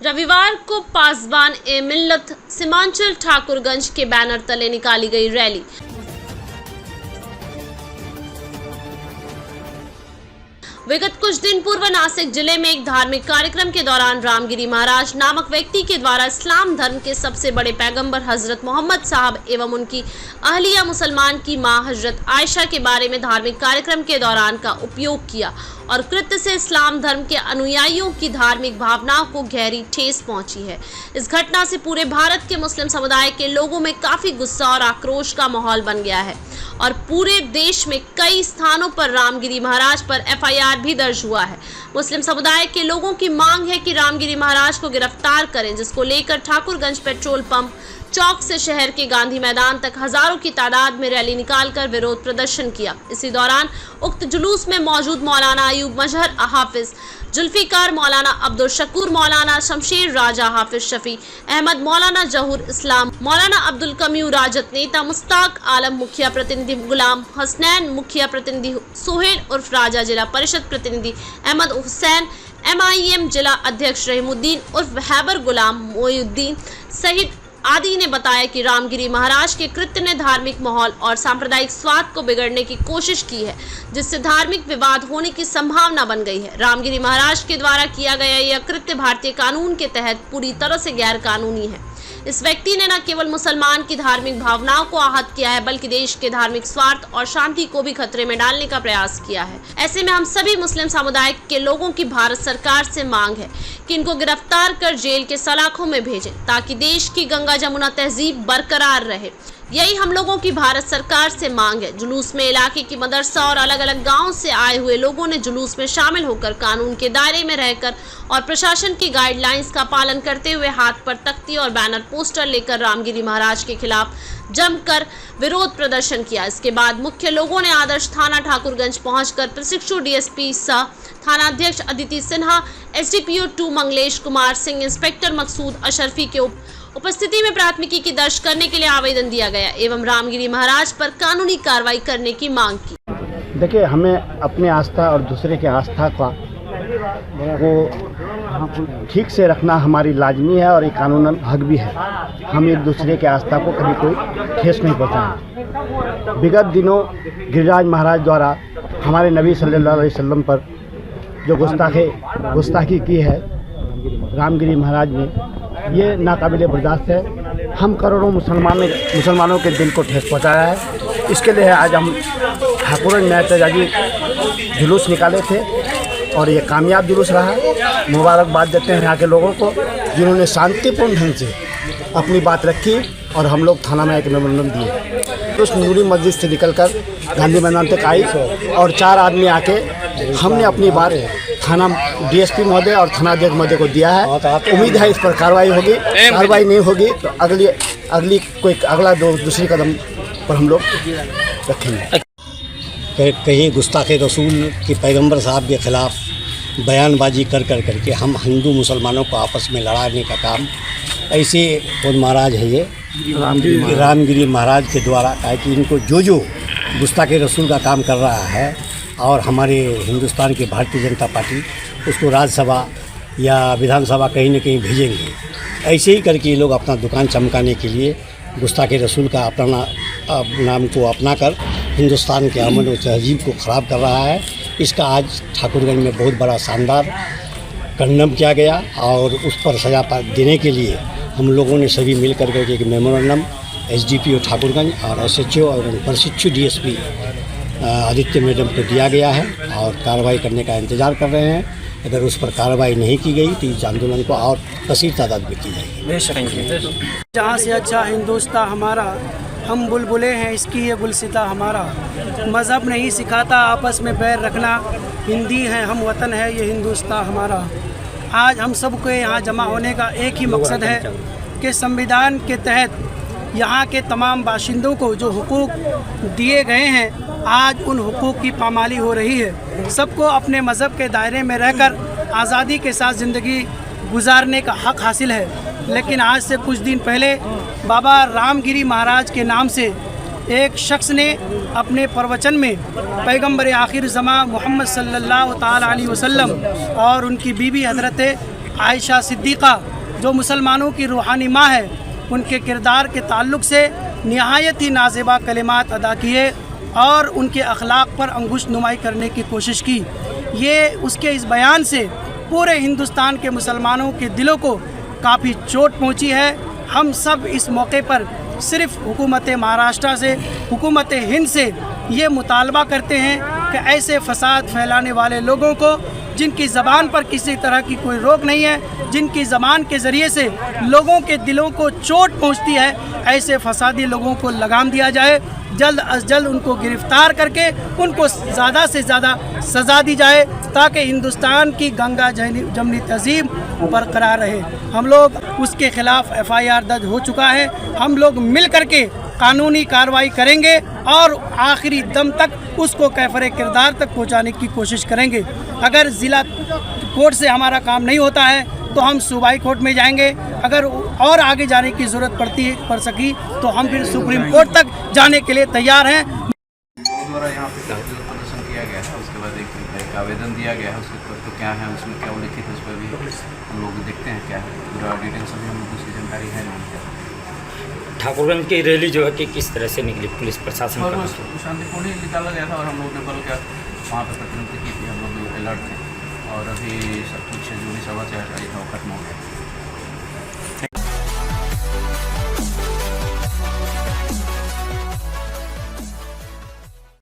रविवार को पासबान ए मिल्लत सीमांचल ठाकुरगंज के बैनर तले निकाली गई रैली। विगत कुछ दिन पूर्व नासिक जिले में एक धार्मिक कार्यक्रम के दौरान रामगिरी महाराज नामक व्यक्ति के द्वारा इस्लाम धर्म के सबसे बड़े पैगंबर हजरत मोहम्मद साहब एवं उनकी अहलिया मुसलमान की मां हजरत आयशा के बारे में धार्मिक कार्यक्रम के दौरान का उपयोग किया और कृत्य से इस्लाम धर्म के अनुयायियों की धार्मिक भावनाओं को गहरी ठेस पहुंची है। इस घटना से पूरे भारत के मुस्लिम समुदाय के लोगों में काफी गुस्सा और आक्रोश का माहौल बन गया है और पूरे देश में कई स्थानों पर रामगिरी महाराज पर एफआईआर भी दर्ज हुआ है। मुस्लिम समुदाय के लोगों की मांग है कि रामगिरी महाराज को गिरफ्तार करें, जिसको लेकर ठाकुरगंज पेट्रोल पंप चौक से शहर के गांधी मैदान तक हजारों की तादाद में रैली निकालकर विरोध प्रदर्शन किया। इसी दौरान उक्त जुलूस में मौजूद मौलाना अयूब मजहर हाफिज जुल्फिकार, मौलाना अब्दुल शकूर, मौलाना शमशेर राजा हाफिज शफी अहमद, मौलाना जहूर इस्लाम, मौलाना अब्दुल कम्यू राजत नेता मुस्ताक आलम, मुखिया प्रतिनिधि गुलाम हसनैन, मुखिया प्रतिनिधि सोहेल उर्फ राजा, जिला परिषद प्रतिनिधि अहमद हुसैन, MIM जिला अध्यक्ष रहीमुद्दीन उर्फ हैबर गुलाम मोयुद्दीन सहित आदि ने बताया कि रामगिरी महाराज के कृत्य ने धार्मिक माहौल और सांप्रदायिक स्वाद को बिगड़ने की कोशिश की है, जिससे धार्मिक विवाद होने की संभावना बन गई है। रामगिरी महाराज के द्वारा किया गया यह कृत्य भारतीय कानून के तहत पूरी तरह से गैर कानूनी है। इस व्यक्ति ने न केवल मुसलमान की धार्मिक भावनाओं को आहत किया है, बल्कि देश के धार्मिक स्वार्थ और शांति को भी खतरे में डालने का प्रयास किया है। ऐसे में हम सभी मुस्लिम समुदाय के लोगों की भारत सरकार से मांग है कि इनको गिरफ्तार कर जेल के सलाखों में भेजें, ताकि देश की गंगा जमुना तहजीब बरकरार रहे। यही हम लोगों की भारत सरकार से मांग है। जुलूस में इलाके की मदरसा और अलग अलग गांव से आए हुए लोगों ने जुलूस में शामिल होकर कानून के दायरे में रहकर और प्रशासन की गाइडलाइंस का पालन करते हुए हाथ पर तख्ती और बैनर पोस्टर लेकर रामगिरी महाराज के खिलाफ जमकर विरोध प्रदर्शन किया। इसके बाद मुख्य लोगों ने आदर्श थाना ठाकुरगंज पहुंचकर प्रशिक्षु DSP सह थानाध्यक्ष अदिति सिन्हा, SDPO 2 मंगलेश कुमार सिंह, इंस्पेक्टर मकसूद अशरफी के उपस्थिति में प्राथमिकी की दर्ज करने के लिए आवेदन दिया गया एवं रामगिरी महाराज पर कानूनी कार्रवाई करने की मांग की। देखिए, हमें अपनी आस्था और दूसरे की आस्था का वो ठीक से रखना हमारी लाजमी है और एक कानूनन हक भी है। हम एक दूसरे के आस्था को कभी कोई ठेस नहीं पहुँचाएंगे। विगत दिनों गिरिराज महाराज द्वारा हमारे नबी सल्लल्लाहु अलैहि वसल्लम पर जो गुस्ताखी की है रामगिरी महाराज ने, ये नाकाबिले बर्दाश्त है। हम करोड़ों मुसलमानों के दिल को ठेस पहुंचाया है। इसके लिए आज हम ठाकुरगंज में एहतजाजी जुलूस निकाले थे और ये कामयाब जुलूस रहा। मुबारकबाद देते हैं यहाँ के लोगों को, जिन्होंने शांतिपूर्ण ढंग से अपनी बात रखी और हम लोग थाना में एक मेमोरेंडम दिए। तो उस नूरी मस्जिद से निकलकर गांधी मैदान तक आई और 4 आदमी आके हमने अपनी बात थाना DSP महोदय और थानाध्यक्ष महोदय को दिया है। उम्मीद है इस पर कार्रवाई होगी। कार्रवाई नहीं होगी तो अगला दूसरी कदम पर हम लोग रखेंगे। कहीं गुस्ताखे रसूल के पैगंबर साहब के खिलाफ बयानबाजी करके हम हिंदू मुसलमानों को आपस में लड़ाने का काम ऐसे कौन महाराज है ये रामगिरी महाराज के द्वारा, कि इनको जो गुस्ताखे रसूल का काम कर रहा है और हमारे हिंदुस्तान की भारतीय जनता पार्टी उसको राज्यसभा या विधानसभा कहीं न कहीं भेजेंगे। ऐसे ही करके ये लोग अपना दुकान चमकाने के लिए गुस्ताखे रसूल का अपना नाम को अपनाकर हिंदुस्तान के अमन और तहजीब को ख़राब कर रहा है। इसका आज ठाकुरगंज में बहुत बड़ा शानदार कंडम किया गया और उस पर सजा देने के लिए हम लोगों ने सभी मिल कर के एक मेमोरेंडम SDPO ठाकुरगंज और SHO और प्रशिक्षु DSP आदित्य मैडम को दिया गया है और कार्रवाई करने का इंतज़ार कर रहे हैं। अगर उस पर कार्रवाई नहीं की गई तो इस आंदोलन को और कसीर तादाद में की जाएगी। जहाँ से अच्छा हिंदुस्तान हमारा, हम बुलबुलें हैं इसकी ये गुलसिता हमारा। मज़हब नहीं सिखाता आपस में बैर रखना, हिंदी है हम वतन है ये हिंदुस्तान हमारा। आज हम सबको यहाँ जमा होने का एक ही मकसद है कि संविधान के तहत यहाँ के तमाम बाशिंदों को जो हुकूक दिए गए हैं, आज उन हुकूक की पामाली हो रही है। सबको अपने मज़हब के दायरे में रहकर आज़ादी के साथ ज़िंदगी गुजारने का हक़ हासिल है। लेकिन आज से कुछ दिन पहले बाबा रामगिरी महाराज के नाम से एक शख्स ने अपने प्रवचन में पैगंबर आखिर ज़मा मोहम्मद सल्लल्लाहु ताला अलैहि वसल्लम और उनकी बीवी हज़रत आयशा सिद्दीक़ा जो मुसलमानों की रूहानी माँ है, उनके किरदार के ताल्लुक़ से निहायत ही नाज़िबा कलिमात अदा किए और उनके अखलाक पर अंगुश नुमाई करने की कोशिश की। ये उसके इस बयान से पूरे हिंदुस्तान के मुसलमानों के दिलों को काफ़ी चोट पहुंची है। हम सब इस मौके पर सिर्फ हुकूमत महाराष्ट्र से, हुकूमत हिंद से ये मुतालबा करते हैं कि ऐसे फसाद फैलाने वाले लोगों को, जिनकी ज़बान पर किसी तरह की कोई रोक नहीं है, जिनकी ज़बान के ज़रिए से लोगों के दिलों को चोट पहुंचती है, ऐसे फसादी लोगों को लगाम दिया जाए। जल्द अज जल्द उनको गिरफ़्तार करके उनको ज़्यादा से ज़्यादा सज़ा दी जाए, ताकि हिंदुस्तान की गंगा जमनी तहज़ीब बरकरार रहे। हम लोग उसके ख़िलाफ़ FIR दर्ज हो चुका है। हम लोग मिल करके कानूनी कार्रवाई करेंगे और आखिरी दम तक उसको कैफ़रे किरदार तक पहुंचाने की कोशिश करेंगे। अगर ज़िला कोर्ट से हमारा काम नहीं होता है तो हम सूबाई कोर्ट में जाएंगे। अगर और आगे जाने की ज़रूरत पड़ सकी तो हम फिर सुप्रीम कोर्ट तक जाने के लिए तैयार हैं। द्वारा यहाँ पे प्रदर्शन किया गया है, उसके बाद एक आवेदन दिया गया है, उसके ऊपर तो क्या है, उसमें क्या उल्लिखित है, उस पर भी हम लोग देखते हैं क्या है, पूरा डिटेल्स अभी हम लोग उसकी जानकारी है नहीं। ठाकुरगंज की रैली जो है कि किस तरह से निकली, पुलिस प्रशासन और का वो शांतिपूर्ण ही निकाला गया था और हम लोग ने बल का वहाँ पर प्रतिनिधि की थी, हम लोग अलर्ट थे और अभी सब कुछ जो भी सभा चल रही था वो खत्म हो गया।